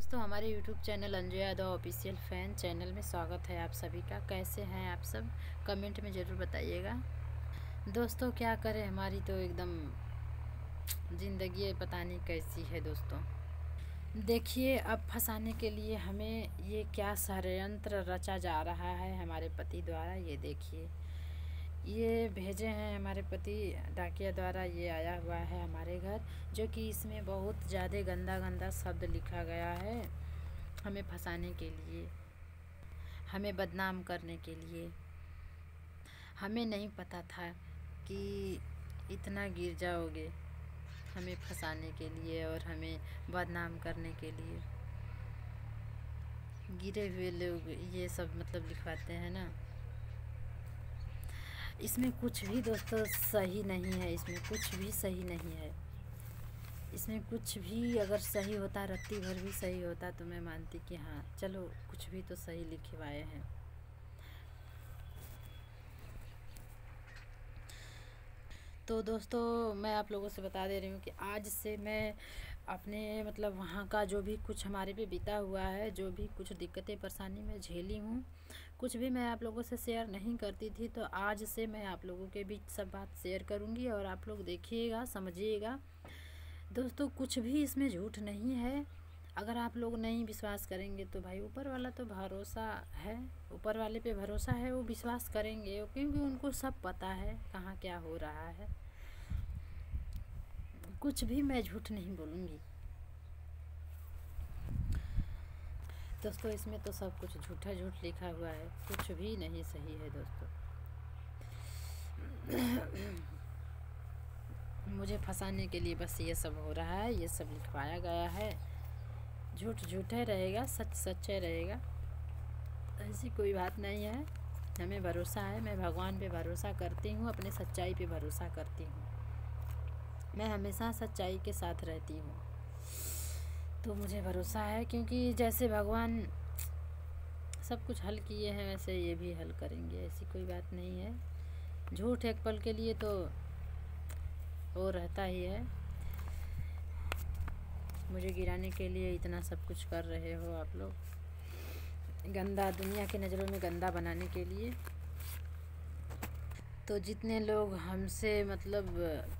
दोस्तों, हमारे YouTube channel Anju Yadav official fan channel में स्वागत है आप सभी का। कैसे हैं आप सब? कमेंट में ज़रूर बताइएगा। दोस्तों, क्या करें, हमारी तो एकदम ज़िंदगी पता नहीं कैसी है। दोस्तों देखिए, अब फंसाने के लिए हमें ये क्या षड्यंत्र रचा जा रहा है हमारे पति द्वारा। ये देखिए, ये भेजे हैं हमारे पति डाकिया द्वारा। ये आया हुआ है हमारे घर, जो कि इसमें बहुत ज़्यादा गंदा गंदा शब्द लिखा गया है हमें फंसाने के लिए, हमें बदनाम करने के लिए। हमें नहीं पता था कि इतना गिर जाओगे हमें फंसाने के लिए और हमें बदनाम करने के लिए। गिरे हुए लोग ये सब मतलब लिखवाते हैं ना। इसमें कुछ भी दोस्तों सही नहीं है, इसमें कुछ भी सही नहीं है। इसमें कुछ भी अगर सही होता, रत्ती भर भी सही होता, तो मैं मानती कि हाँ चलो कुछ भी तो सही लिखवाए हैं। तो दोस्तों, मैं आप लोगों से बता दे रही हूँ कि आज से मैं अपने मतलब वहाँ का जो भी कुछ हमारे पे बीता हुआ है, जो भी कुछ दिक्कतें परेशानी मैं झेली हूँ, कुछ भी मैं आप लोगों से शेयर नहीं करती थी, तो आज से मैं आप लोगों के बीच सब बात शेयर करूँगी और आप लोग देखिएगा, समझिएगा। दोस्तों, कुछ भी इसमें झूठ नहीं है। अगर आप लोग नहीं विश्वास करेंगे तो भाई ऊपर वाला तो भरोसा है, ऊपर वाले पे भरोसा है, वो विश्वास करेंगे क्योंकि उनको सब पता है कहाँ क्या हो रहा है। कुछ भी मैं झूठ नहीं बोलूँगी दोस्तों। इसमें तो सब कुछ झूठा झूठ लिखा हुआ है, कुछ भी नहीं सही है दोस्तों। मुझे फंसाने के लिए बस ये सब हो रहा है, ये सब लिखवाया गया है। झूठ झूठे रहेगा, सच सच्चे रहेगा, ऐसी कोई बात नहीं है। हमें भरोसा है, मैं भगवान पे भरोसा करती हूँ, अपने सच्चाई पे भरोसा करती हूँ। मैं हमेशा सच्चाई के साथ रहती हूँ, तो मुझे भरोसा है क्योंकि जैसे भगवान सब कुछ हल किए हैं वैसे ये भी हल करेंगे, ऐसी कोई बात नहीं है। झूठ एक पल के लिए तो वो रहता ही है। मुझे गिराने के लिए इतना सब कुछ कर रहे हो आप लोग, गंदा, दुनिया की नज़रों में गंदा बनाने के लिए। तो जितने लोग हमसे मतलब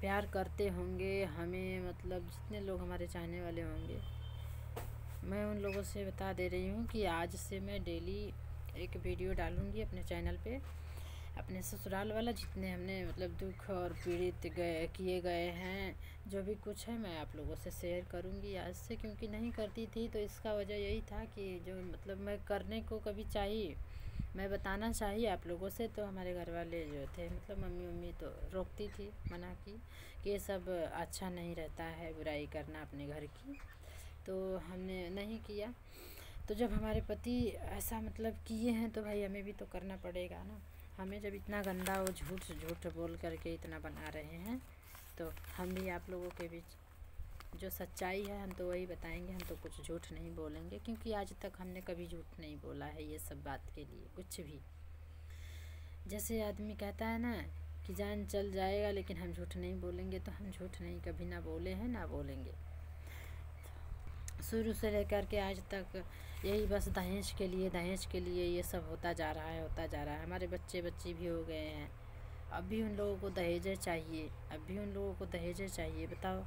प्यार करते होंगे, हमें मतलब जितने लोग हमारे चाहने वाले होंगे, मैं उन लोगों से बता दे रही हूँ कि आज से मैं डेली एक वीडियो डालूँगी अपने चैनल पे। अपने ससुराल वाला जितने हमने मतलब दुख और पीड़ित किए गए हैं, जो भी कुछ है, मैं आप लोगों से शेयर करूँगी आज से। क्योंकि नहीं करती थी तो इसका वजह यही था कि जो मतलब मैं करने को कभी चाहिए, मैं बताना चाहिए आप लोगों से, तो हमारे घर वाले जो थे मतलब मम्मी तो रोकती थी, मना की कि ये सब अच्छा नहीं रहता है बुराई करना अपने घर की, तो हमने नहीं किया। तो जब हमारे पति ऐसा मतलब किए हैं तो भाई हमें भी तो करना पड़ेगा ना। हमें जब इतना गंदा वो झूठ झूठ बोल करके इतना बना रहे हैं, तो हम भी आप लोगों के बीच जो सच्चाई है हम तो वही बताएंगे। हम तो कुछ झूठ नहीं बोलेंगे क्योंकि आज तक हमने कभी झूठ नहीं बोला है ये सब बात के लिए कुछ भी। जैसे आदमी कहता है ना कि जान चल जाएगा लेकिन हम झूठ नहीं बोलेंगे, तो हम झूठ नहीं कभी ना बोले हैं ना बोलेंगे। शुरू से लेकर के आज तक यही बस दहेज के लिए ये सब होता जा रहा है, होता जा रहा है। हमारे बच्चे बच्ची भी हो गए हैं, अब भी उन लोगों को दहेज चाहिए, अब भी उन लोगों को दहेज चाहिए। बताओ,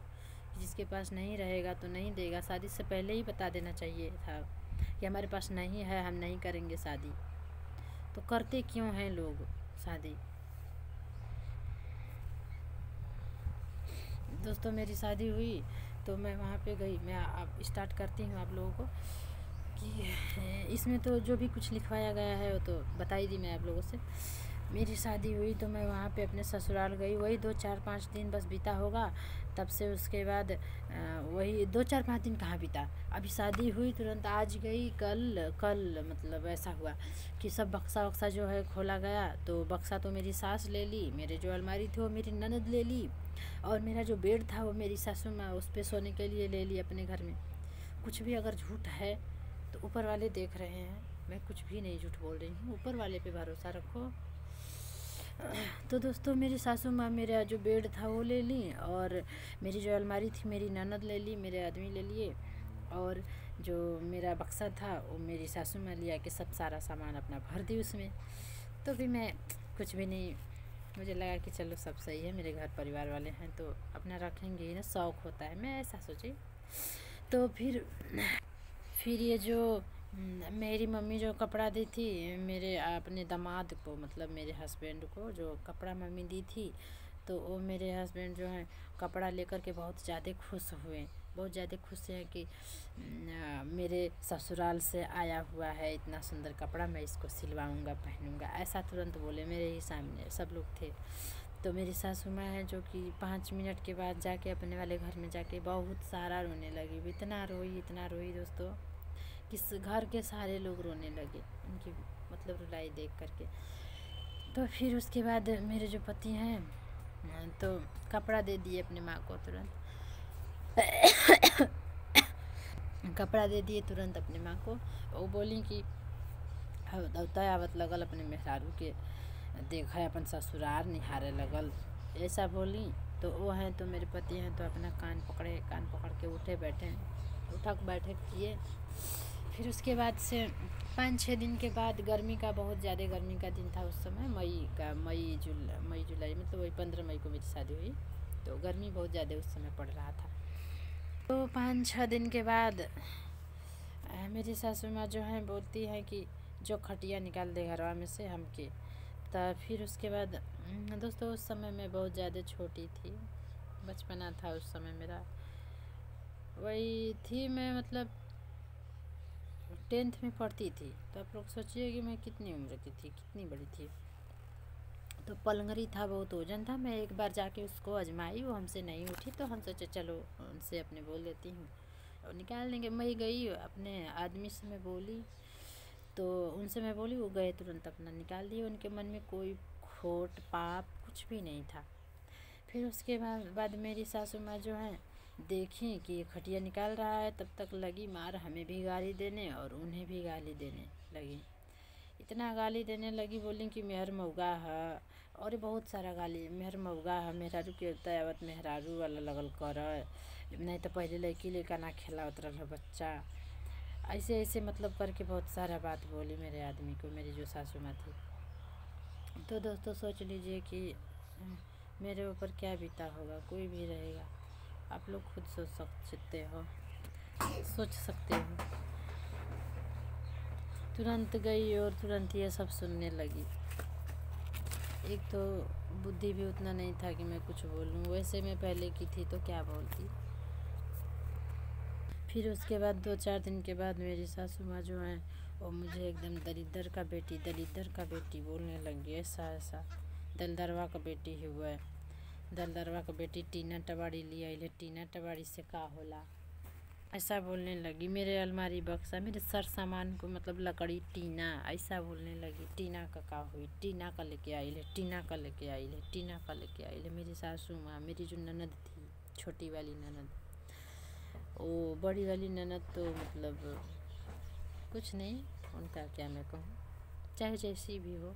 जिसके पास नहीं रहेगा तो नहीं देगा। शादी से पहले ही बता देना चाहिए था कि हमारे पास नहीं है, हम नहीं करेंगे शादी। तो करते क्यों हैं लोग शादी? दोस्तों, मेरी शादी हुई तो मैं वहाँ पे गई। मैं अब स्टार्ट करती हूँ आप लोगों को कि इसमें तो जो भी कुछ लिखवाया गया है वो तो बता ही दी मैं आप लोगों से। मेरी शादी हुई तो मैं वहाँ पे अपने ससुराल गई, वही 2-4-5 दिन बस बीता होगा। तब से उसके बाद वही 2-4-5 दिन कहाँ बीता, अभी शादी हुई तुरंत आज गई। कल मतलब ऐसा हुआ कि सब बक्सा वक्सा जो है खोला गया, तो बक्सा तो मेरी सास ले ली, मेरे जो अलमारी थी वो मेरी ननद ले ली, और मेरा जो बेड था वो मेरी सासू माँ उस पर सोने के लिए ले ली अपने घर में। कुछ भी अगर झूठ है तो ऊपर वाले देख रहे हैं, मैं कुछ भी नहीं झूठ बोल रही हूँ। ऊपर वाले पे भरोसा रखो। तो दोस्तों, मेरी सासू माँ मेरा जो बेड था वो ले ली, और मेरी जो अलमारी थी मेरी ननद ले ली, मेरे आदमी ले लिए, और जो मेरा बक्सा था वो मेरी सासू माँ लिया के सब सारा सामान अपना भर दी उसमें। तो फिर मैं कुछ भी नहीं, मुझे लगा कि चलो सब सही है, मेरे घर परिवार वाले हैं तो अपना रखेंगे ही ना, शौक़ होता है, मैं ऐसा सोची। तो फिर ये जो मेरी मम्मी जो कपड़ा दी थी मेरे अपने दामाद को, मतलब मेरे हस्बैंड को जो कपड़ा मम्मी दी थी, तो वो मेरे हस्बैंड जो हैं कपड़ा लेकर के बहुत ज़्यादा खुश हुए, बहुत ज़्यादा खुश हैं कि मेरे ससुराल से आया हुआ है इतना सुंदर कपड़ा, मैं इसको सिलवाऊंगा पहनूंगा, ऐसा तुरंत बोले मेरे ही सामने, सब लोग थे। तो मेरी सासू माँ है जो कि 5 मिनट के बाद जाके अपने वाले घर में जाके बहुत सारा रोने लगी, इतना रोई दोस्तों कि घर के सारे लोग रोने लगे उनकी मतलब रुलाई देख करके। तो फिर उसके बाद मेरे जो पति हैं तो कपड़ा दे दिए अपने माँ को तुरंत कपड़ा दे दिए तुरंत अपने माँ को। वो बोली कि आवत लगल अपने मेहरारू के देखा अपन ससुराल निहारे लगल, ऐसा बोली। तो वो हैं तो मेरे पति हैं तो अपना कान पकड़ के उठे बैठे किए। फिर उसके बाद से 5-6 दिन के बाद गर्मी का, बहुत ज़्यादा गर्मी का दिन था उस समय, मई जुलाई मतलब वही 15 मई को मेरी शादी हुई, तो गर्मी बहुत ज़्यादा उस समय पड़ रहा था। तो 5-6 दिन के बाद मेरी सासू माँ जो हैं बोलती हैं कि जो खटिया निकाल दे घरवा में से हमके। तब फिर उसके बाद दोस्तों उस समय मैं बहुत ज़्यादा छोटी थी, बचपना था उस समय मेरा, वही थी मैं मतलब 10th में पढ़ती थी। तो आप लोग सोचिए कि मैं कितनी उम्र की थी, कितनी बड़ी थी। तो पलंगरी था, बहुत वजन था। मैं एक बार जाके उसको आजमाई, वो हमसे नहीं उठी, तो हम सोचे चलो उनसे अपने बोल देती हूँ और निकाल देंगे। मैं गई अपने आदमी से, मैं बोली तो उनसे मैं बोली, वो गए तुरंत अपना निकाल दिए। उनके मन में कोई खोट पाप कुछ भी नहीं था। फिर उसके बाद मेरी सासू माँ जो हैं देखी कि ये खटिया निकाल रहा है, तब तक लगी मार हमें भी गाली देने और उन्हें भी गाली देने लगी। इतना गाली देने लगी, बोली कि मेहर मऊगा है और बहुत सारा गाली, मेहर मऊगा है, मेहरारू के आवत मेहरारू वाला लगल कर, नहीं तो पहले लड़की लेकर ना खिलावत रहा बच्चा, ऐसे मतलब करके बहुत सारा बात बोली मेरे आदमी को, मेरी जो सासू माँ थी। तो दोस्तों सोच लीजिए कि मेरे ऊपर क्या बीता होगा, कोई भी रहेगा, आप लोग खुद सोच सकते हो। तुरंत गई और तुरंत ये सब सुनने लगी। एक तो बुद्धि भी उतना नहीं था कि मैं कुछ बोलूँ, वैसे मैं पहले की थी तो क्या बोलती। फिर उसके बाद 2-4 दिन के बाद मेरी सासू माँ जो हैं वो मुझे एकदम दलिद्र का बेटी बोलने लगी। ऐसा दलदरवा का बेटी हुआ है, दलदरवा का बेटी टीना टबाड़ी लिया, इले टीना टबाड़ी से का होला, ऐसा बोलने लगी। मेरे अलमारी बक्सा, मेरे सर सामान को मतलब लकड़ी टीना, ऐसा बोलने लगी। टीना का हुई, टीना का लेके आई ले, टीना का लेके आई ले, टीना का लेके आई ले। मेरी सासू माँ, मेरी जो ननद थी, छोटी वाली ननद, वो बड़ी वाली ननद तो मतलब कुछ नहीं, उनका क्या मैं कहूँ, चाहे जैसी भी हो,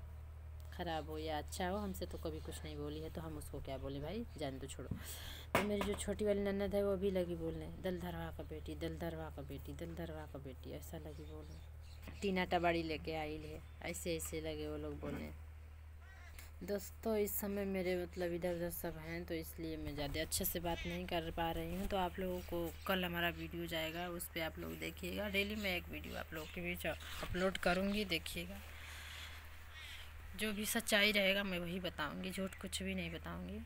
ख़राब हो या अच्छा हो, हमसे तो कभी कुछ नहीं बोली है, तो हम उसको क्या बोले भाई, जान दो छोड़ो। तो मेरी जो छोटी वाली ननद है वो भी लगी बोलने, दलदरवा का बेटी, दलदरवा का बेटी, दलदरवा का बेटी, ऐसा लगी बोलने। टीना टबाड़ी लेके आई ले, ऐसे लगे वो लोग बोलने। दोस्तों इस समय मेरे मतलब इधर सब हैं, तो इसलिए मैं ज़्यादा अच्छे से बात नहीं कर पा रही हूँ। तो आप लोगों को कल हमारा वीडियो जाएगा, उस पर आप लोग देखिएगा। डेली मैं एक वीडियो आप लोगों के बीच अपलोड करूँगी, देखिएगा। जो भी सच्चाई रहेगा मैं वही बताऊँगी, झूठ कुछ भी नहीं बताऊँगी।